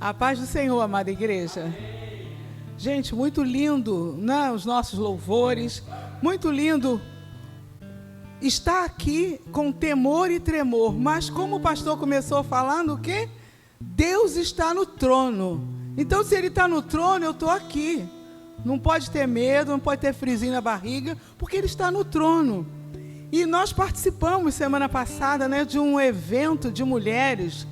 A paz do Senhor, amada igreja. Gente, muito lindo, né? Os nossos louvores. Muito lindo estar aqui com temor e tremor. Mas como o pastor começou falando, o quê? Deus está no trono. Então, se Ele está no trono, eu estou aqui. Não pode ter medo, não pode ter friozinho na barriga, porque Ele está no trono. E nós participamos semana passada, né, de um evento de mulheres.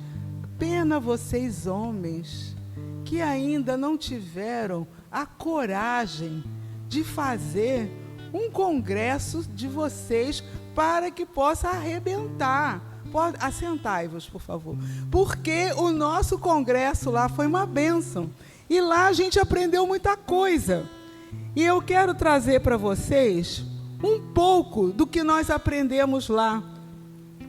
Pena vocês, homens, que ainda não tiveram a coragem de fazer um congresso de vocês para que possa arrebentar. Assentai-vos, por favor. Porque o nosso congresso lá foi uma bênção. E lá a gente aprendeu muita coisa. E eu quero trazer para vocês um pouco do que nós aprendemos lá.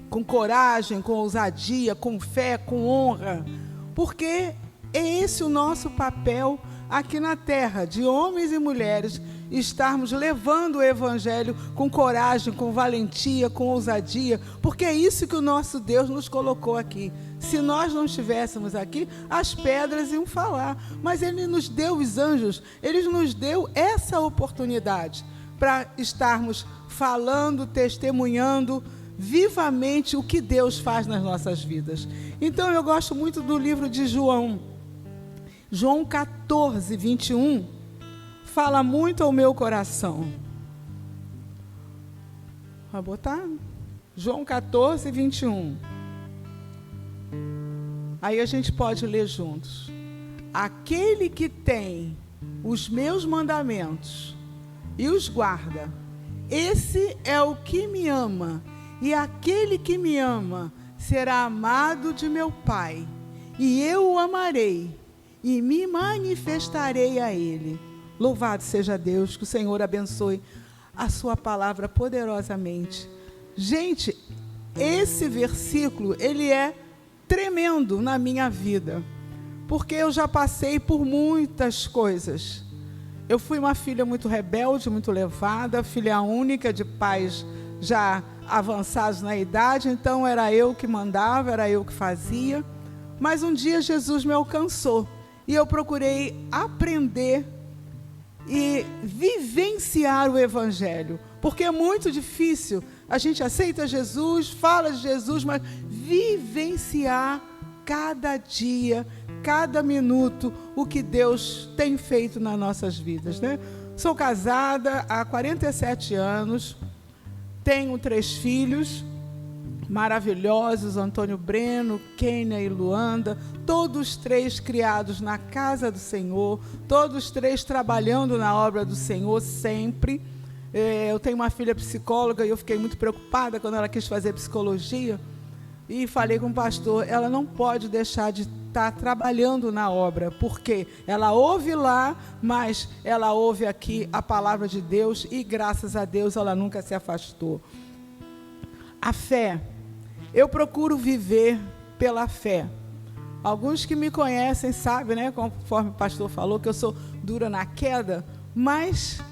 Com coragem, com ousadia, com fé, com honra. Porque é esse o nosso papel aqui na terra, de homens e mulheres, estarmos levando o evangelho com coragem, com valentia, com ousadia, porque é isso que o nosso Deus nos colocou aqui. Se nós não estivéssemos aqui, as pedras iam falar, mas Ele nos deu os anjos, Ele nos deu essa oportunidade para estarmos falando, testemunhando vivamente o que Deus faz nas nossas vidas. Então eu gosto muito do livro de João 14, 21, fala muito ao meu coração. Vai botar? João 14, 21. Aí a gente pode ler juntos. Aquele que tem os meus mandamentos e os guarda, esse é o que me ama, e aquele que me ama será amado de meu Pai, e eu o amarei e me manifestarei a Ele. Louvado seja Deus, que o Senhor abençoe a sua palavra poderosamente. Gente, esse versículo, ele é tremendo na minha vida, porque eu já passei por muitas coisas. Eu fui uma filha muito rebelde, muito levada, filha única de pais já avançados na idade, então era eu que mandava, era eu que fazia. Mas um dia Jesus me alcançou e eu procurei aprender e vivenciar o evangelho, porque é muito difícil. A gente aceita Jesus, fala de Jesus, mas vivenciar cada dia, cada minuto, o que Deus tem feito nas nossas vidas, né? Sou casada há 47 anos, tenho 3 filhos maravilhosos, Antônio Breno, Kênia e Luanda, todos 3 criados na casa do Senhor, todos 3 trabalhando na obra do Senhor sempre. Eu tenho uma filha psicóloga e eu fiquei muito preocupada quando ela quis fazer psicologia e falei com o pastor, ela não pode deixar de estar trabalhando na obra, porque ela ouve lá, mas ela ouve aqui a palavra de Deus e graças a Deus ela nunca se afastou. A fé, eu procuro viver pela fé. Alguns que me conhecem sabem, né, conforme o pastor falou, que eu sou dura na queda, mas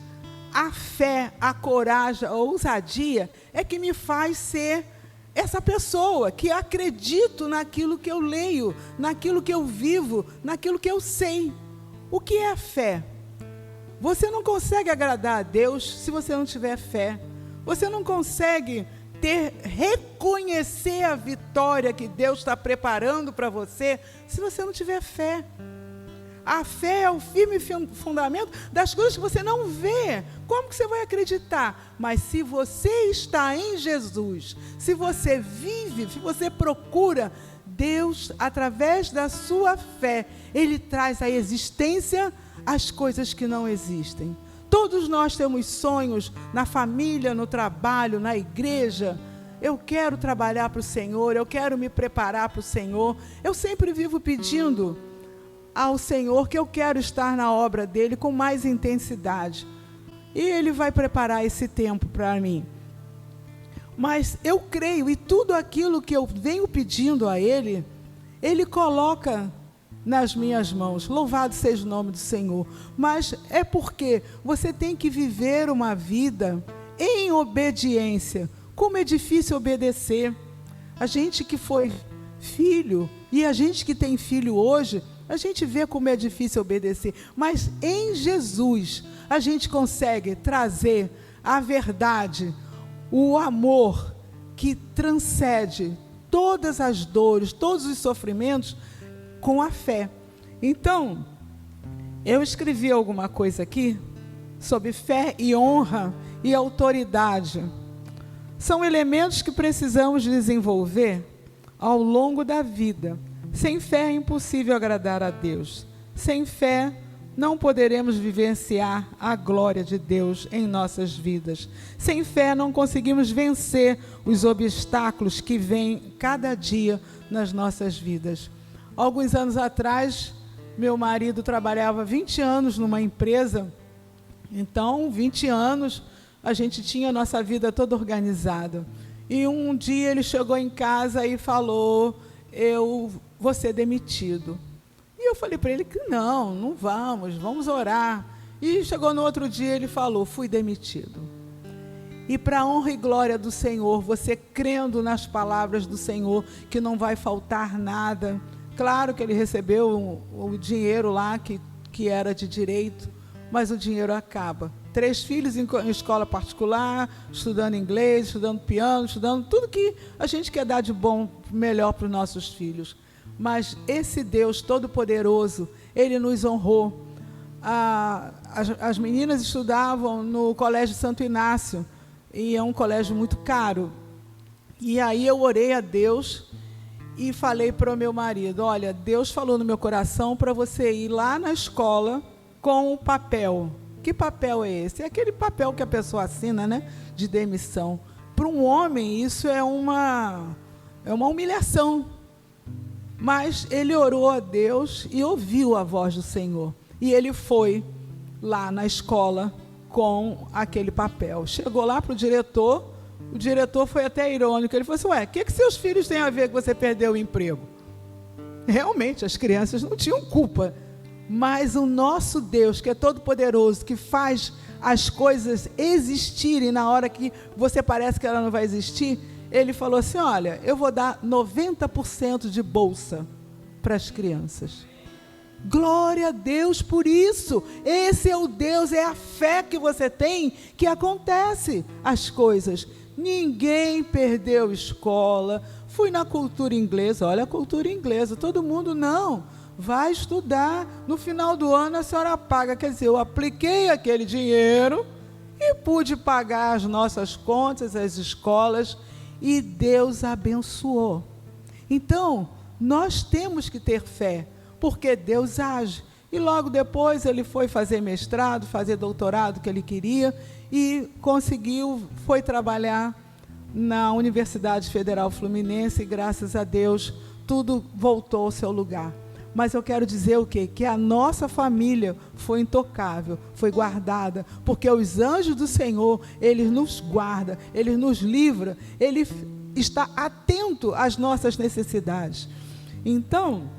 a fé, a coragem, a ousadia é que me faz ser essa pessoa que acredito naquilo que eu leio, naquilo que eu vivo, naquilo que eu sei. O que é a fé? Você não consegue agradar a Deus se você não tiver fé. Você não consegue reconhecer a vitória que Deus está preparando para você se você não tiver fé. A fé é o firme fundamento das coisas que você não vê. Como que você vai acreditar? Mas se você está em Jesus, se você vive, se você procura, Deus, através da sua fé, Ele traz à existência as coisas que não existem. Todos nós temos sonhos na família, no trabalho, na igreja. Eu quero trabalhar para o Senhor, eu quero me preparar para o Senhor. Eu sempre vivo pedindo ao Senhor que eu quero estar na obra dEle com mais intensidade. E Ele vai preparar esse tempo para mim. Mas eu creio, e tudo aquilo que eu venho pedindo a Ele, Ele coloca nas minhas mãos. Louvado seja o nome do Senhor. Mas é porque você tem que viver uma vida em obediência. Como é difícil obedecer. A gente que foi filho, e a gente que tem filho hoje, a gente vê como é difícil obedecer, mas em Jesus a gente consegue trazer a verdade, o amor que transcende todas as dores, todos os sofrimentos, com a fé. Então, eu escrevi alguma coisa aqui sobre fé e honra e autoridade. São elementos que precisamos desenvolver ao longo da vida. Sem fé é impossível agradar a Deus. Sem fé, não poderemos vivenciar a glória de Deus em nossas vidas. Sem fé, não conseguimos vencer os obstáculos que vêm cada dia nas nossas vidas. Alguns anos atrás, meu marido trabalhava 20 anos numa empresa. Então, 20 anos, a gente tinha a nossa vida toda organizada. E um dia ele chegou em casa e falou: eu vou ser demitido. E eu falei para ele que não vamos orar. E chegou no outro dia, ele falou: fui demitido. E para a honra e glória do Senhor, você crendo nas palavras do Senhor, que não vai faltar nada. Claro que ele recebeu o dinheiro lá, que era de direito, mas o dinheiro acaba. 3 filhos em escola particular, estudando inglês, estudando piano, estudando tudo que a gente quer dar de bom, melhor para os nossos filhos. Mas esse Deus Todo-Poderoso, Ele nos honrou. As meninas estudavam no Colégio Santo Inácio, e é um colégio muito caro. E aí eu orei a Deus e falei para o meu marido: olha, Deus falou no meu coração para você ir lá na escola com o papel. Que papel é esse? É aquele papel que a pessoa assina, né, de demissão. Para um homem, isso é uma humilhação. Mas ele orou a Deus e ouviu a voz do Senhor. E ele foi lá na escola com aquele papel. Chegou lá para o diretor foi até irônico. Ele falou assim: ué, o que seus filhos têm a ver que você perdeu o emprego? Realmente, as crianças não tinham culpa. Mas o nosso Deus, que é todo-poderoso, que faz as coisas existirem na hora que você parece que ela não vai existir, ele falou assim: olha, eu vou dar 90% de bolsa para as crianças. Glória a Deus por isso. Esse é o Deus, é a fé que você tem que acontece as coisas. Ninguém perdeu escola. Fui na cultura inglesa, olha a cultura inglesa, todo mundo não. Vai estudar, no final do ano a senhora paga. Quer dizer, eu apliquei aquele dinheiro e pude pagar as nossas contas, as escolas, e Deus abençoou. Então, nós temos que ter fé, porque Deus age. E logo depois ele foi fazer mestrado, fazer doutorado que ele queria, e conseguiu, foi trabalhar na Universidade Federal Fluminense, e graças a Deus tudo voltou ao seu lugar. Mas eu quero dizer o quê? Que a nossa família foi intocável, foi guardada, porque os anjos do Senhor, Ele nos guarda, Ele nos livra, Ele está atento às nossas necessidades. Então,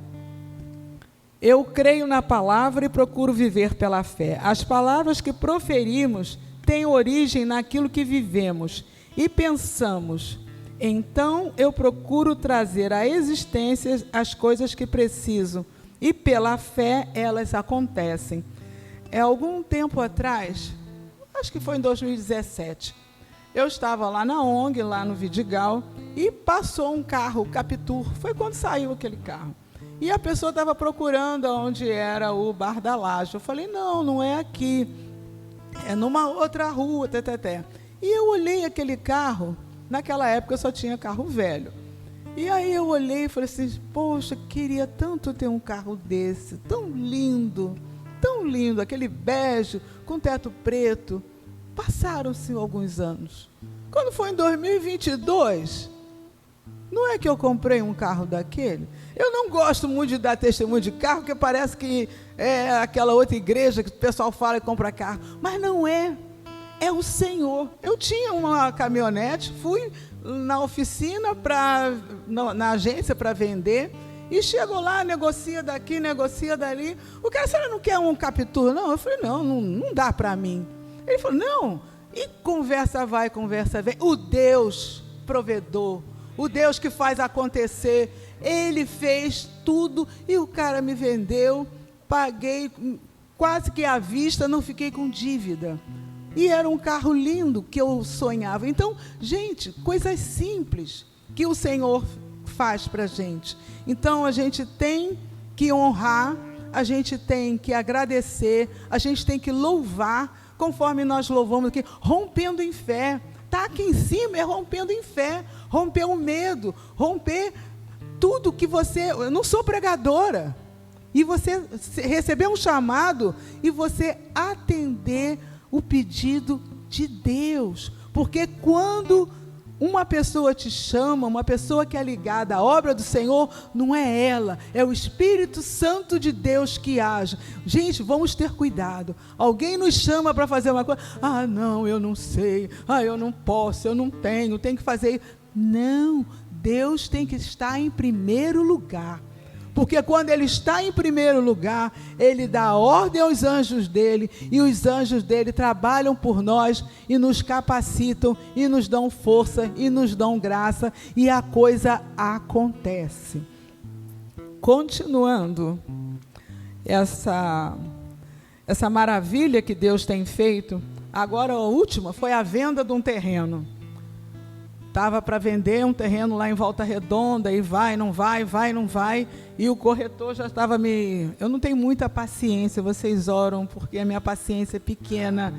eu creio na palavra e procuro viver pela fé. As palavras que proferimos têm origem naquilo que vivemos e pensamos. Então, eu procuro trazer à existência as coisas que preciso, e pela fé elas acontecem. Algum tempo atrás, acho que foi em 2017, eu estava lá na ONG, lá no Vidigal, e passou um carro, o Capitur, foi quando saiu aquele carro. E a pessoa estava procurando onde era o Bar da Laje. Eu falei: não é aqui, é numa outra rua, E eu olhei aquele carro. Naquela época eu só tinha carro velho. E aí eu olhei e falei assim: poxa, queria tanto ter um carro desse, tão lindo, aquele bege com teto preto. Passaram-se alguns anos. Quando foi em 2022, não é que eu comprei um carro daquele? Eu não gosto muito de dar testemunho de carro, porque parece que é aquela outra igreja que o pessoal fala e compra carro. Mas não é. É o Senhor. Eu tinha uma caminhonete, fui na oficina, na agência para vender, e chego lá, negocia daqui, negocia dali. O cara: você não quer um Capitur? Não. Eu falei: não dá para mim. Ele falou: não. E conversa vai, conversa vem. O Deus provedor, o Deus que faz acontecer, Ele fez tudo e o cara me vendeu, paguei quase que à vista, não fiquei com dívida. E era um carro lindo que eu sonhava. Então, gente, coisas simples que o Senhor faz para a gente. Então, a gente tem que honrar, a gente tem que agradecer, a gente tem que louvar, conforme nós louvamos aqui, rompendo em fé. Está aqui em cima, é rompendo em fé, romper o medo, romper tudo que você... Eu não sou pregadora. E você receber um chamado e você atender o pedido de Deus. Porque quando uma pessoa te chama, uma pessoa que é ligada à obra do Senhor, não é ela, é o Espírito Santo de Deus que age. Gente, vamos ter cuidado. Alguém nos chama para fazer uma coisa, não, eu não sei, eu não posso, eu não tenho que fazer. Não, Deus tem que estar em primeiro lugar. Porque quando Ele está em primeiro lugar, Ele dá ordem aos anjos dEle, e os anjos dEle trabalham por nós, e nos capacitam, e nos dão força, e nos dão graça, e a coisa acontece. Continuando, essa maravilha que Deus tem feito, agora a última foi a venda de um terreno. Estava para vender um terreno lá em Volta Redonda, e vai, não vai, e o corretor já estava Eu não tenho muita paciência, vocês oram, porque a minha paciência é pequena.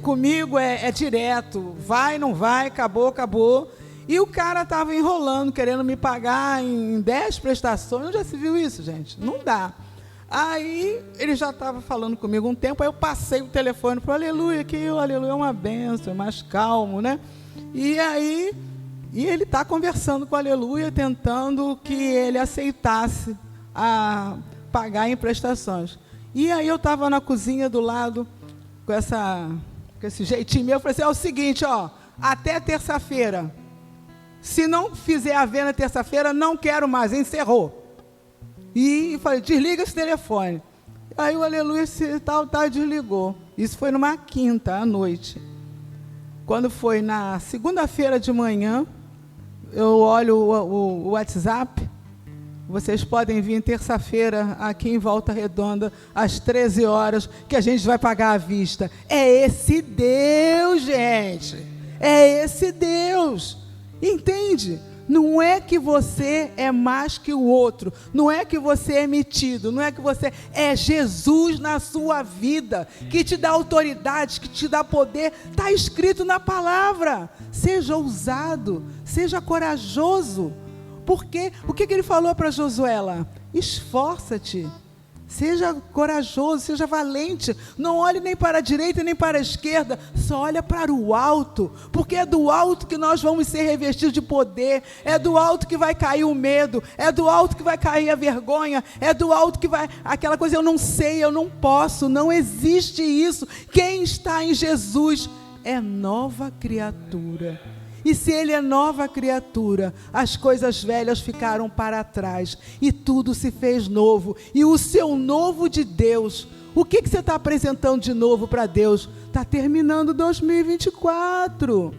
Comigo é direto, vai, não vai, acabou. E o cara estava enrolando, querendo me pagar em 10 prestações. Onde já se viu isso, gente? Não dá. Aí ele já estava falando comigo um tempo, aí eu passei o telefone para o Aleluia, que o Aleluia é uma bênção, é mais calmo, né? E aí, ele está conversando com o Aleluia, tentando que ele aceitasse a pagar em prestações. E aí eu estava na cozinha do lado, com esse jeitinho meu, eu falei assim, é o seguinte, até terça-feira. Se não fizer a venda terça-feira, não quero mais, encerrou. E falei, desliga esse telefone. Aí o Aleluia desligou. Isso foi numa quinta à noite. Quando foi na segunda-feira de manhã, eu olho o WhatsApp, vocês podem vir terça-feira aqui em Volta Redonda, às 13 horas, que a gente vai pagar à vista. É esse Deus, gente, é esse Deus, entende? Não é que você é mais que o outro, não é que você é metido, não é que você... É Jesus na sua vida, que te dá autoridade, que te dá poder, está escrito na palavra. Seja ousado, seja corajoso. Porque o que ele falou para Josué lá? Esforça-te, seja corajoso, seja valente, não olhe nem para a direita nem para a esquerda, só olha para o alto, porque é do alto que nós vamos ser revestidos de poder, é do alto que vai cair o medo, é do alto que vai cair a vergonha, é do alto que vai, aquela coisa, eu não sei, eu não posso, não existe isso. Quem está em Jesus é nova criatura. E se ele é nova criatura, as coisas velhas ficaram para trás e tudo se fez novo. E o seu novo de Deus, o que você está apresentando de novo para Deus? Está terminando 2024.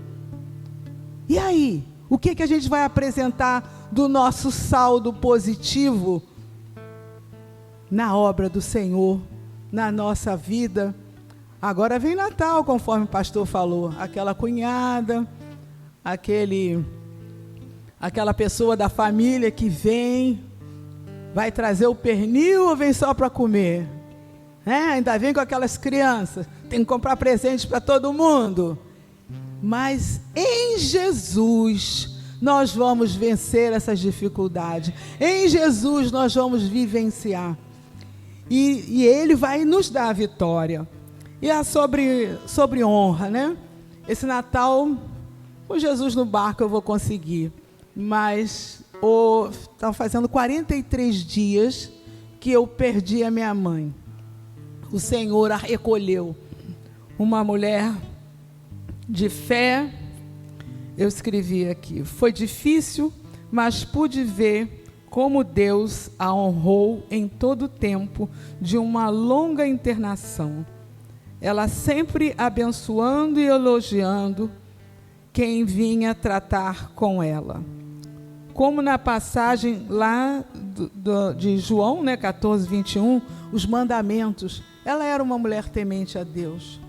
E aí? O que a gente vai apresentar do nosso saldo positivo na obra do Senhor, na nossa vida? Agora vem Natal, conforme o pastor falou, aquela cunhada... aquela pessoa da família que vai trazer o pernil ou vem só para comer? Ainda vem com aquelas crianças, tem que comprar presentes para todo mundo. Mas em Jesus nós vamos vencer essas dificuldades, em Jesus nós vamos vivenciar, e Ele vai nos dar a vitória. E é sobre honra, né? Esse Natal... Com Jesus no barco eu vou conseguir, mas estão fazendo 43 dias que eu perdi a minha mãe. O Senhor a recolheu. Uma mulher de fé, eu escrevi aqui, foi difícil, mas pude ver como Deus a honrou em todo o tempo de uma longa internação. Ela sempre abençoando e elogiando quem vinha tratar com ela. como na passagem lá de João, né, 14, 21, os mandamentos. Ela era uma mulher temente a Deus.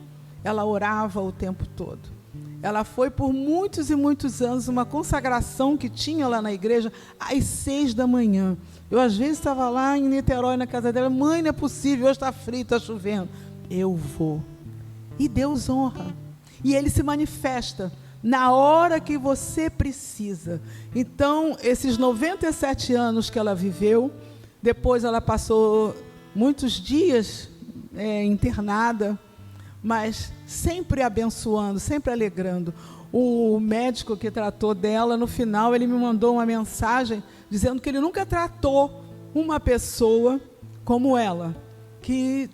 Ela orava o tempo todo. Ela foi por muitos e muitos anos uma consagração que tinha lá na igreja às 6 da manhã. Eu, às vezes, estava lá em Niterói, na casa dela. Mãe, não é possível, hoje está frio, está chovendo. Eu vou. E Deus honra. E Ele se manifesta na hora que você precisa. Então, esses 97 anos que ela viveu, depois ela passou muitos dias internada, mas sempre abençoando, sempre alegrando. O médico que tratou dela, no final, ele me mandou uma mensagem dizendo que ele nunca tratou uma pessoa como ela, que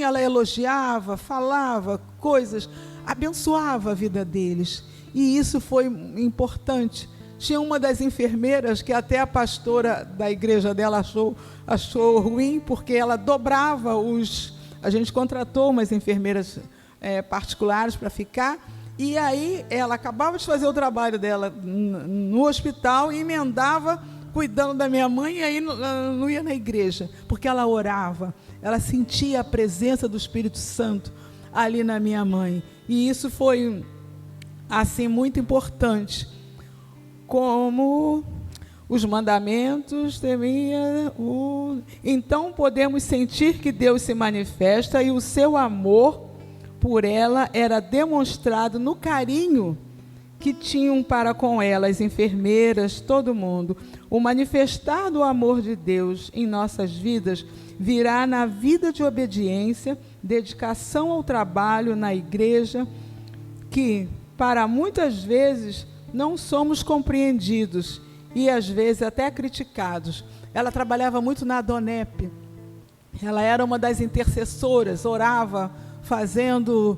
ela elogiava, falava coisas, abençoava a vida deles. E isso foi importante. Tinha uma das enfermeiras que até a pastora da igreja dela achou ruim, porque ela dobrava a gente contratou umas enfermeiras particulares para ficar, e aí ela acabava de fazer o trabalho dela no hospital e emendava cuidando da minha mãe, e aí não ia na igreja, porque ela orava, ela sentia a presença do Espírito Santo ali na minha mãe, e isso foi assim muito importante, como os mandamentos temia Então podemos sentir que Deus se manifesta e o seu amor por ela era demonstrado no carinho que tinham para com ela, as enfermeiras, todo mundo. O manifestar do amor de Deus em nossas vidas virá na vida de obediência, dedicação ao trabalho na igreja, que para muitas vezes não somos compreendidos e às vezes até criticados. Ela trabalhava muito na Adonep, ela era uma das intercessoras, orava fazendo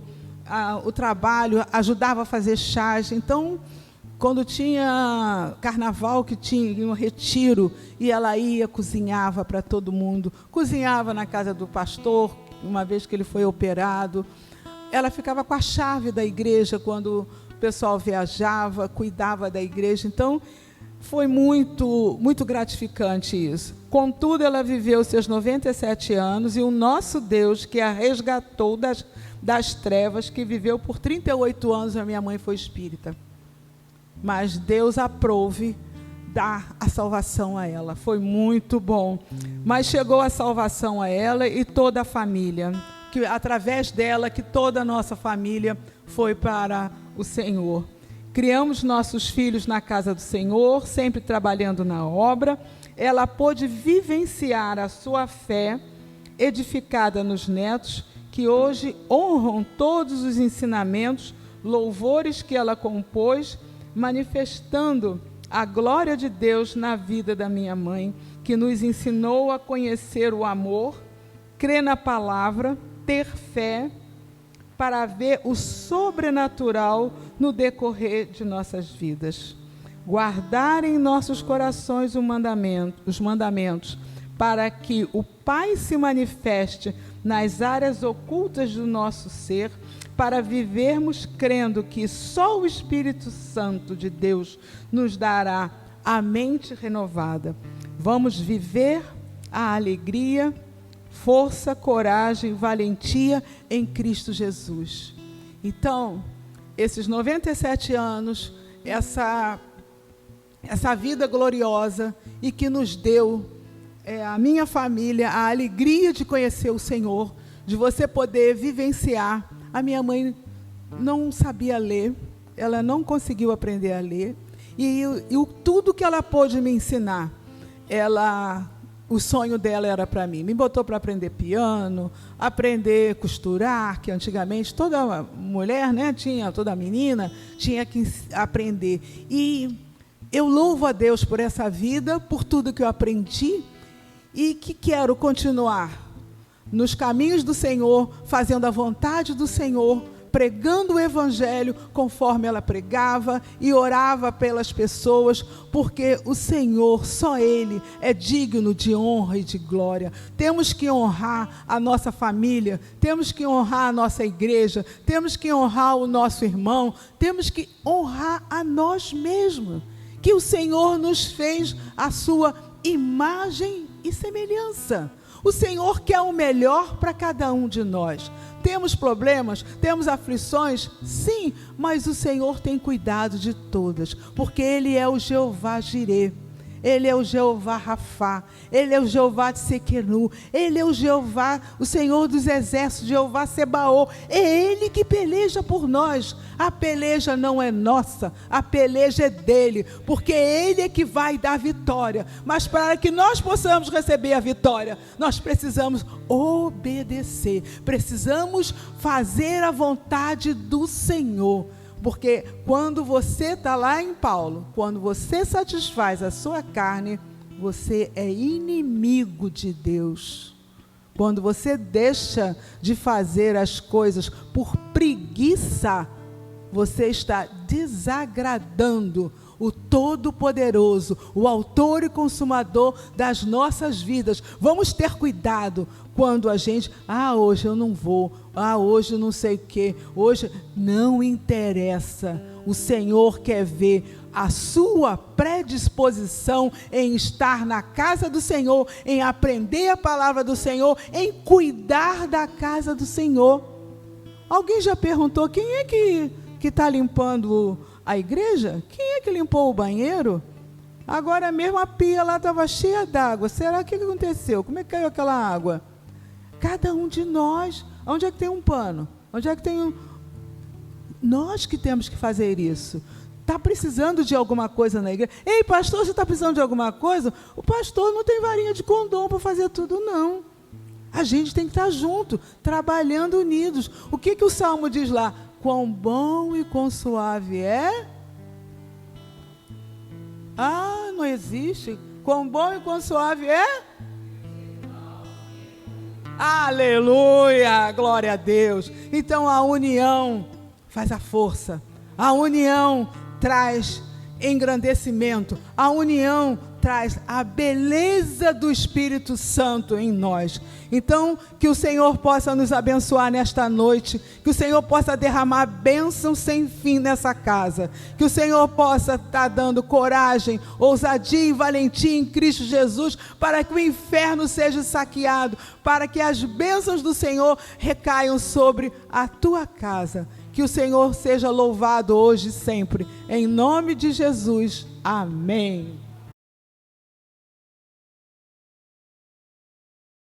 o trabalho, ajudava a fazer chás. Então, quando tinha carnaval, que tinha um retiro, e ela ia, cozinhava para todo mundo, cozinhava na casa do pastor, uma vez que ele foi operado. Ela ficava com a chave da igreja quando o pessoal viajava, cuidava da igreja. Então, foi muito, muito gratificante isso. Contudo, ela viveu seus 97 anos e o nosso Deus, que a resgatou das trevas, que viveu por 38 anos, a minha mãe foi espírita. Mas Deus aprove dar a salvação a ela. Foi muito bom. Mas chegou a salvação a ela e toda a família, que através dela, que toda a nossa família foi para o Senhor. Criamos nossos filhos na casa do Senhor, sempre trabalhando na obra. Ela pôde vivenciar a sua fé edificada nos netos, que hoje honram todos os ensinamentos, louvores que ela compôs, manifestando a glória de Deus na vida da minha mãe, que nos ensinou a conhecer o amor, crer na palavra, ter fé, para ver o sobrenatural no decorrer de nossas vidas. Guardar em nossos corações os mandamentos, para que o Pai se manifeste nas áreas ocultas do nosso ser, para vivermos crendo que só o Espírito Santo de Deus nos dará a mente renovada. Vamos viver a alegria, força, coragem, valentia em Cristo Jesus. Então, esses 97 anos, essa vida gloriosa e que nos deu, a minha família, a alegria de conhecer o Senhor, de você poder vivenciar. A minha mãe não sabia ler, ela não conseguiu aprender a ler, e tudo que ela pôde me ensinar, o sonho dela era para mim. Me botou para aprender piano, aprender a costurar, que antigamente toda mulher, né, toda menina tinha que aprender. E eu louvo a Deus por essa vida, por tudo que eu aprendi, e que quero continuar nos caminhos do Senhor, fazendo a vontade do Senhor, pregando o Evangelho conforme ela pregava e orava pelas pessoas, porque o Senhor, só Ele, é digno de honra e de glória. Temos que honrar a nossa família, temos que honrar a nossa igreja, temos que honrar o nosso irmão, temos que honrar a nós mesmos, que o Senhor nos fez a sua imagem e semelhança. O Senhor quer o melhor para cada um de nós. Temos problemas, temos aflições, sim, mas o Senhor tem cuidado de todas, porque Ele é o Jeová Jirê. Ele é o Jeová Rafá, Ele é o Jeová de Sequenu, Ele é o Jeová, o Senhor dos Exércitos, Jeová Sebaô. É Ele que peleja por nós. A peleja não é nossa, a peleja é dEle, porque Ele é que vai dar vitória. Mas para que nós possamos receber a vitória, nós precisamos obedecer, precisamos fazer a vontade do Senhor. Porque quando você está lá em Paulo, quando você satisfaz a sua carne, você é inimigo de Deus. Quando você deixa de fazer as coisas por preguiça, você está desagradando o Todo-Poderoso, o autor e consumador das nossas vidas. Vamos ter cuidado quando a gente, hoje eu não vou, hoje eu não sei o quê, hoje não interessa. O Senhor quer ver a sua predisposição em estar na casa do Senhor, em aprender a palavra do Senhor, em cuidar da casa do Senhor. Alguém já perguntou quem é que está limpando a igreja? Quem é que limpou o banheiro? Agora mesmo a pia lá estava cheia d'água. Será que aconteceu? Como é que caiu aquela água? Cada um de nós. Onde é que tem um pano? Onde é que tem um... Nós que temos que fazer isso. Está precisando de alguma coisa na igreja? Ei, pastor, você está precisando de alguma coisa? O pastor não tem varinha de condom para fazer tudo, não. A gente tem que estar junto, trabalhando unidos. O que o Salmo diz lá? Quão bom e quão suave é? Não existe. Quão bom e quão suave é? Aleluia, glória a Deus. Então a união faz a força. A união traz engrandecimento. A união traz a beleza do Espírito Santo em nós. Então, que o Senhor possa nos abençoar nesta noite, que o Senhor possa derramar bênção sem fim nessa casa, que o Senhor possa estar dando coragem, ousadia e valentia em Cristo Jesus, para que o inferno seja saqueado, para que as bênçãos do Senhor recaiam sobre a tua casa. Que o Senhor seja louvado hoje e sempre, em nome de Jesus. Amém.